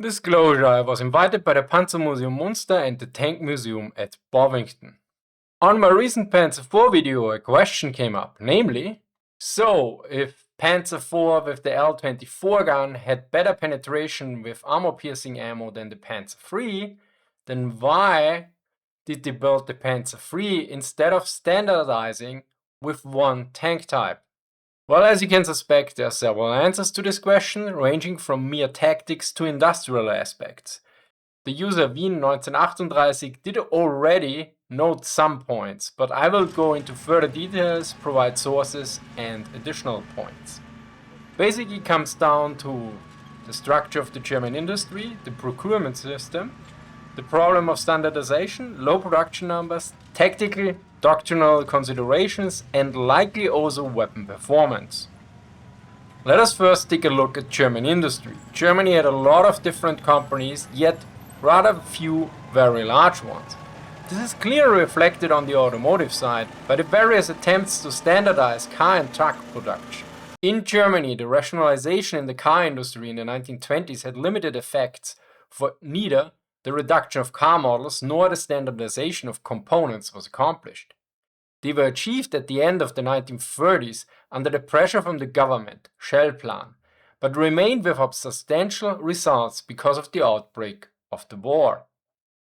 Disclosure: I was invited by the Panzermuseum Munster and the Tank Museum at Bovington. On my recent Panzer IV video, a question came up, namely, so if Panzer IV with the L24 gun had better penetration with armor-piercing ammo than the Panzer III, then why did they build the Panzer III instead of standardizing with one tank type? Well, as you can suspect, there are several answers to this question, ranging from mere tactics to industrial aspects. The user Wien 1938 did already note some points, but I will go into further details, provide sources and additional points. Basically, it comes down to the structure of the German industry, the procurement system, the problem of standardization, low production numbers, tactical, doctrinal considerations, and likely also weapon performance. Let us first take a look at German industry. Germany had a lot of different companies, yet rather few very large ones. This is clearly reflected on the automotive side by the various attempts to standardize car and truck production. In Germany, the rationalization in the car industry in the 1920s had limited effects for neither the reduction of car models nor the standardization of components was accomplished. They were achieved at the end of the 1930s under the pressure from the government, Shellplan, but remained without substantial results because of the outbreak of the war.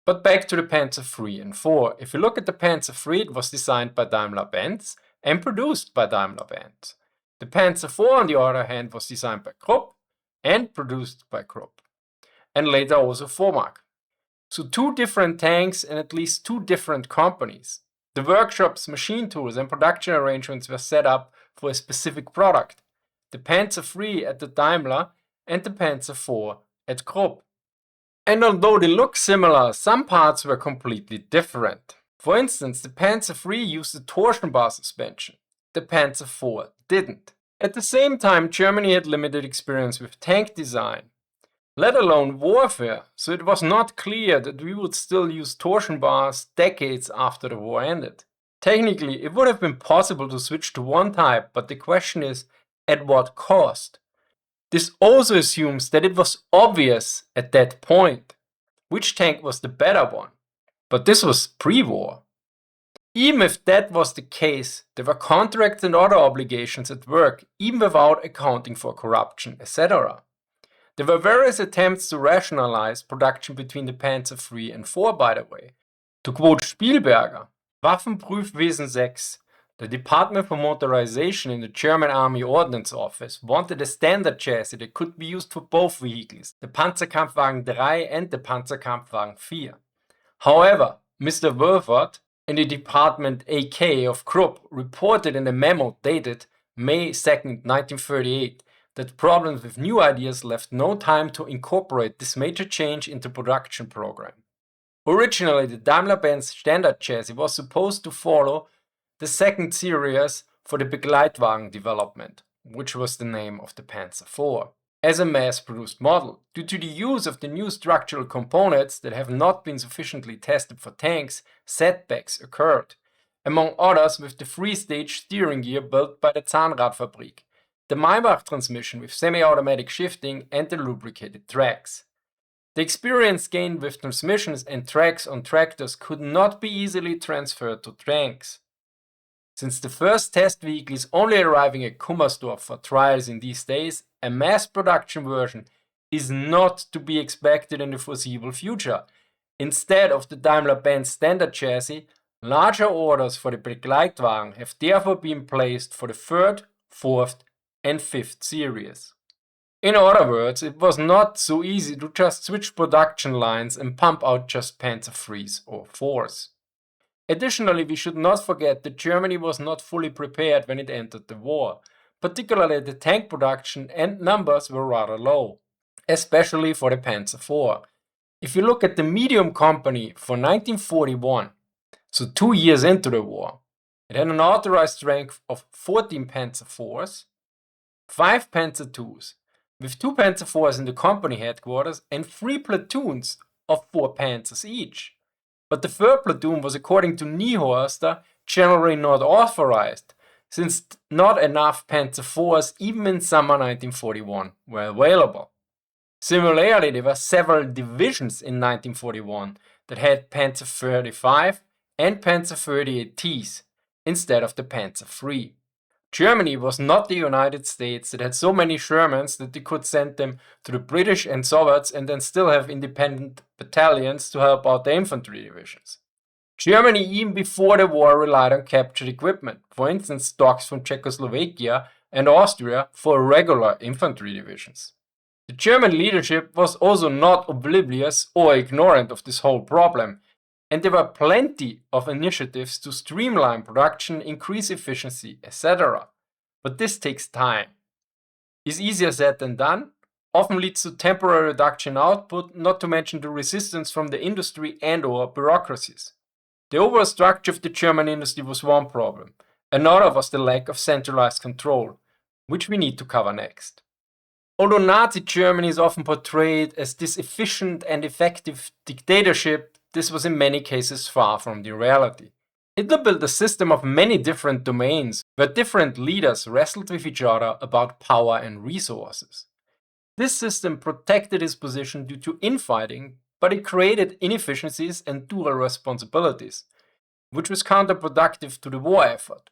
But back to the Panzer III and IV. If you look at the Panzer III, it was designed by Daimler-Benz and produced by Daimler-Benz. The Panzer IV, on the other hand, was designed by Krupp and produced by Krupp, and later also Vormark. So two different tanks and at least two different companies. The workshops, machine tools and production arrangements were set up for a specific product. The Panzer III at the Daimler and the Panzer IV at Krupp. And although they look similar, some parts were completely different. For instance, the Panzer III used a torsion bar suspension. The Panzer IV didn't. At the same time, Germany had limited experience with tank design, let alone warfare, so it was not clear that we would still use torsion bars decades after the war ended. Technically, it would have been possible to switch to one type, but the question is, at what cost? This also assumes that it was obvious at that point which tank was the better one, but this was pre-war. Even if that was the case, there were contracts and other obligations at work, even without accounting for corruption, etc. There were various attempts to rationalize production between the Panzer III and IV, by the way. To quote Spielberger, Waffenprüfwesen 6, the Department for Motorization in the German Army Ordnance Office wanted a standard chassis that could be used for both vehicles, the Panzerkampfwagen III and the Panzerkampfwagen IV. However, Mr. Wolfert in the Department AK of Krupp reported in a memo dated May 2, 1938, that problems with new ideas left no time to incorporate this major change into production program. Originally, the Daimler-Benz standard chassis was supposed to follow the second series for the Begleitwagen development, which was the name of the Panzer IV, as a mass-produced model. Due to the use of the new structural components that have not been sufficiently tested for tanks, setbacks occurred, among others with the three-stage steering gear built by the Zahnradfabrik, the Maybach transmission with semi-automatic shifting and the lubricated tracks. The experience gained with transmissions and tracks on tractors could not be easily transferred to tanks. Since the first test vehicle is only arriving at Kummersdorf for trials in these days, a mass production version is not to be expected in the foreseeable future. Instead of the Daimler-Benz standard chassis, larger orders for the Begleitwagen have therefore been placed for the third, fourth and fifth series. In other words, it was not so easy to just switch production lines and pump out just Panzer IIIs or IVs. Additionally, we should not forget that Germany was not fully prepared when it entered the war. Particularly the tank production and numbers were rather low, especially for the Panzer IV. If you look at the medium company for 1941, so 2 years into the war, it had an authorized strength of 14 Panzer IVs, 5 Panzer IIs, with 2 Panzer IVs in the company headquarters and 3 platoons of 4 Panzers each. But the third platoon was, according to Niehorster, generally not authorized, since not enough Panzer IVs, even in summer 1941, were available. Similarly, there were several divisions in 1941 that had Panzer 35 and Panzer 38 Ts instead of the Panzer III. Germany was not the United States that had so many Shermans that they could send them to the British and Soviets and then still have independent battalions to help out the infantry divisions. Germany, even before the war, relied on captured equipment, for instance stocks from Czechoslovakia and Austria for regular infantry divisions. The German leadership was also not oblivious or ignorant of this whole problem, and there were plenty of initiatives to streamline production, increase efficiency, etc. But this takes time. Is easier said than done, often leads to temporary reduction in output, not to mention the resistance from the industry and/or bureaucracies. The overall structure of the German industry was one problem. Another was the lack of centralized control, which we need to cover next. Although Nazi Germany is often portrayed as this efficient and effective dictatorship, this was in many cases far from the reality. Hitler built a system of many different domains where different leaders wrestled with each other about power and resources. This system protected his position due to infighting, but it created inefficiencies and dual responsibilities, which was counterproductive to the war effort.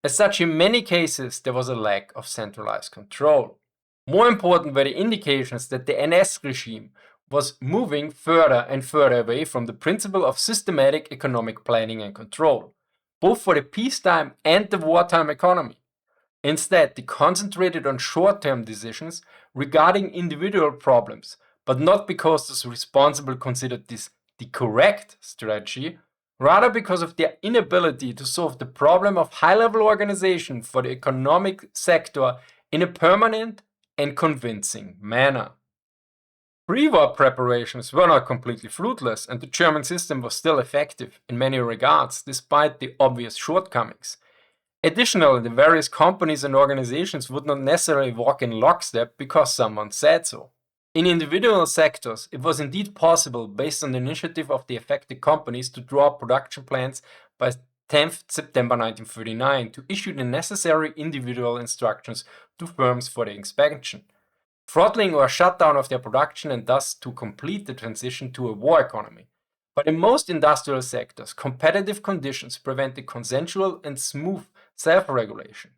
As such, in many cases, there was a lack of centralized control. More important were the indications that the NS regime was moving further and further away from the principle of systematic economic planning and control, both for the peacetime and the wartime economy. Instead, they concentrated on short-term decisions regarding individual problems, but not because those responsible considered this the correct strategy, rather because of their inability to solve the problem of high-level organization for the economic sector in a permanent and convincing manner. Pre-war preparations were not completely fruitless, and the German system was still effective in many regards, despite the obvious shortcomings. Additionally, the various companies and organizations would not necessarily walk in lockstep because someone said so. In individual sectors, it was indeed possible, based on the initiative of the affected companies, to draw up production plans by 10th September 1939 to issue the necessary individual instructions to firms for the expansion, throttling or shutdown of their production, and thus to complete the transition to a war economy. But in most industrial sectors, competitive conditions prevented consensual and smooth self-regulation.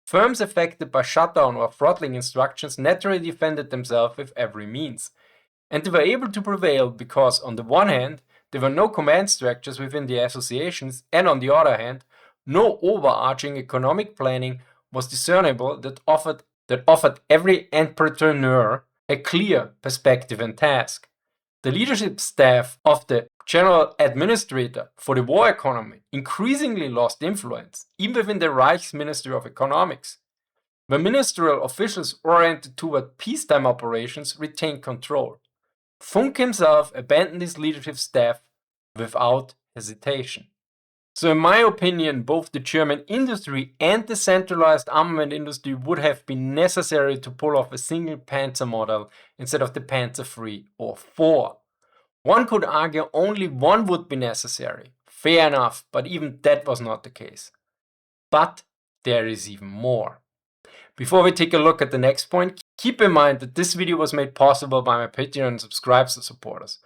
Firms affected by shutdown or throttling instructions naturally defended themselves with every means, and they were able to prevail because, on the one hand, there were no command structures within the associations, and on the other hand, no overarching economic planning was discernible that offered every entrepreneur a clear perspective and task. The leadership staff of the General Administrator for the war economy increasingly lost influence, even within the Reich's Ministry of Economics, where ministerial officials oriented toward peacetime operations retained control. Funk himself abandoned his leadership staff without hesitation. So in my opinion, both the German industry and the centralized armament industry would have been necessary to pull off a single Panzer model instead of the Panzer III or IV. One could argue only one would be necessary. Fair enough, but even that was not the case. But there is even more. Before we take a look at the next point, keep in mind that this video was made possible by my Patreon subscribers and supporters.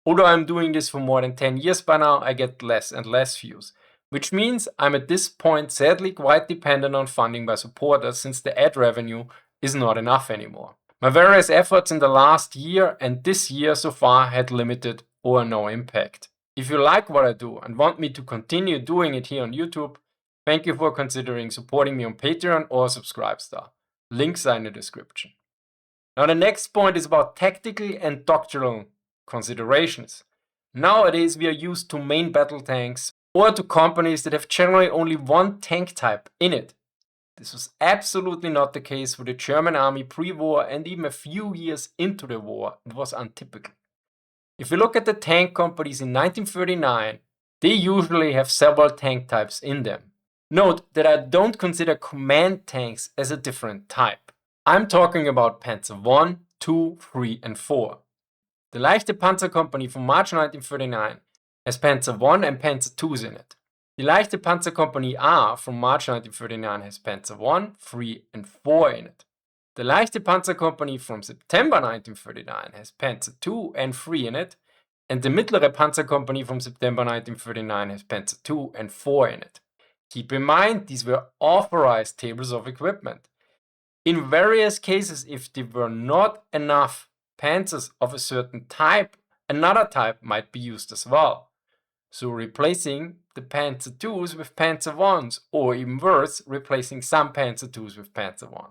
Although I'm doing this for more than 10 years by now, I get less and less views, which means I'm at this point sadly quite dependent on funding by supporters, since the ad revenue is not enough anymore. My various efforts in the last year and this year so far had limited or no impact. If you like what I do and want me to continue doing it here on YouTube, thank you for considering supporting me on Patreon or Subscribestar. Links are in the description. Now the next point is about tactical and doctrinal considerations. Nowadays we are used to main battle tanks or to companies that have generally only one tank type in it. This was absolutely not the case for the German army pre-war, and even a few years into the war it was untypical. If you look at the tank companies in 1939, they usually have several tank types in them. Note that I don't consider command tanks as a different type. I'm talking about Panzer I, II, III and IV. The Leichte Panzer Company from March 1939 has Panzer I and Panzer Tooze in it. The Leichte Panzer Company A from March 1939 has Panzer I, III and IV in it. The Leichte Panzer Company from September 1939 has Panzer II and III in it, and the Mittlere Panzer Company from September 1939 has Panzer II and IV in it. Keep in mind, these were authorized tables of equipment. In various cases, if there were not enough panzers of a certain type, another type might be used as well. So replacing the Panzer IIs with Panzer Is, or even worse, replacing some Panzer IIs with Panzer I.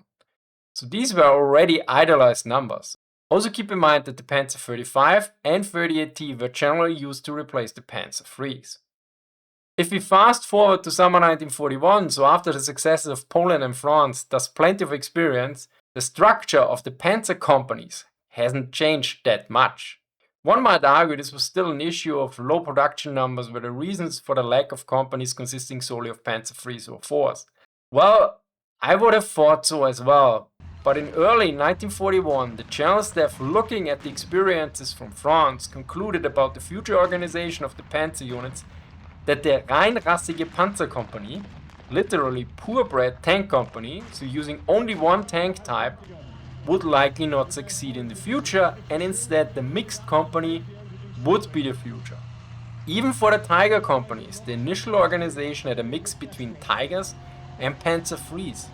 So these were already idealized numbers. Also keep in mind that the Panzer 35 and 38T were generally used to replace the Panzer IIIs. If we fast forward to summer 1941, so after the successes of Poland and France, thus plenty of experience, the structure of the panzer companies hasn't changed that much. One might argue this was still an issue of low production numbers were the reasons for the lack of companies consisting solely of Panzer IIIs or IVs. Well, I would have thought so as well. But in early 1941, the general staff, looking at the experiences from France, concluded about the future organization of the panzer units that the reinrassige Panzer Company, literally purebred tank company, so using only one tank type, would likely not succeed in the future, and instead the mixed company would be the future. Even for the Tiger companies, the initial organization had a mix between Tigers and Panzer IIIs.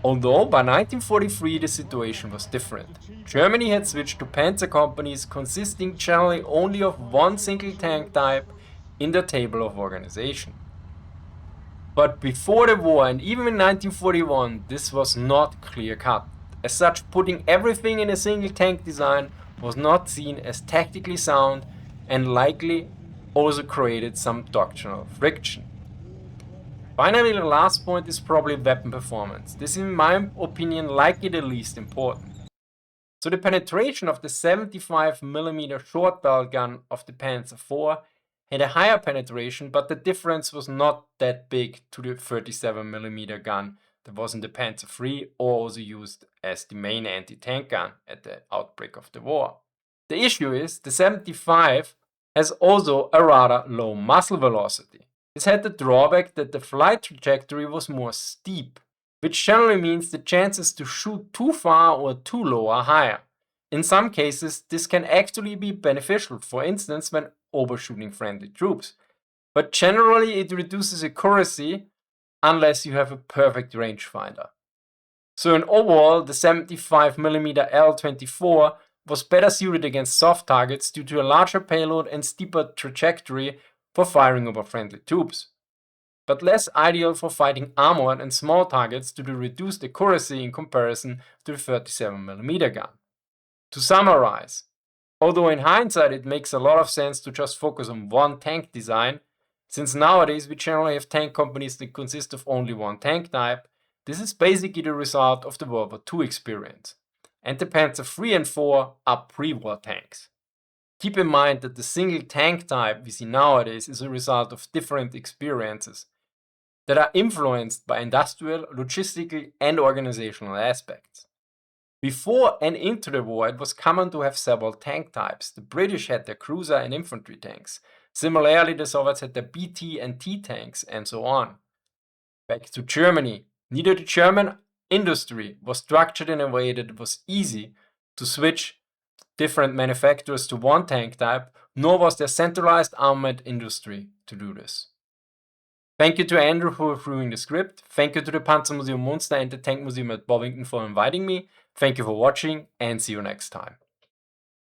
Although by 1943 the situation was different. Germany had switched to panzer companies consisting generally only of one single tank type in the table of organization. But before the war and even in 1941 this was not clear cut. As such, putting everything in a single tank design was not seen as tactically sound and likely also created some doctrinal friction. Finally, the last point is probably weapon performance. This is in my opinion likely the least important. So the penetration of the 75mm short barrel gun of the Panzer IV had a higher penetration, but the difference was not that big to the 37mm gun that was in the Panzer III or also used as the main anti-tank gun at the outbreak of the war. The issue is the 75 has also a rather low muzzle velocity. This had the drawback that the flight trajectory was more steep, which generally means the chances to shoot too far or too low are higher. In some cases, this can actually be beneficial, for instance when overshooting friendly troops, but generally it reduces accuracy unless you have a perfect rangefinder. So in overall, the 75mm L24 was better suited against soft targets due to a larger payload and steeper trajectory for firing over friendly troops, but less ideal for fighting armored and small targets due to reduced accuracy in comparison to the 37mm gun. To summarize, although in hindsight it makes a lot of sense to just focus on one tank design, since nowadays we generally have tank companies that consist of only one tank type, this is basically the result of the World War II experience, and the Panzer III and IV are pre-war tanks. Keep in mind that the single tank type we see nowadays is a result of different experiences that are influenced by industrial, logistical and organizational aspects. Before and into the war, it was common to have several tank types. The British had their cruiser and infantry tanks. Similarly, the Soviets had their BT and T tanks, and so on. Back to Germany. Neither the German industry was structured in a way that it was easy to switch different manufacturers to one tank type, nor was there centralized armament industry to do this. Thank you to Andrew for reviewing the script. Thank you to the Panzermuseum Munster and the Tank Museum at Bovington for inviting me. Thank you for watching and see you next time.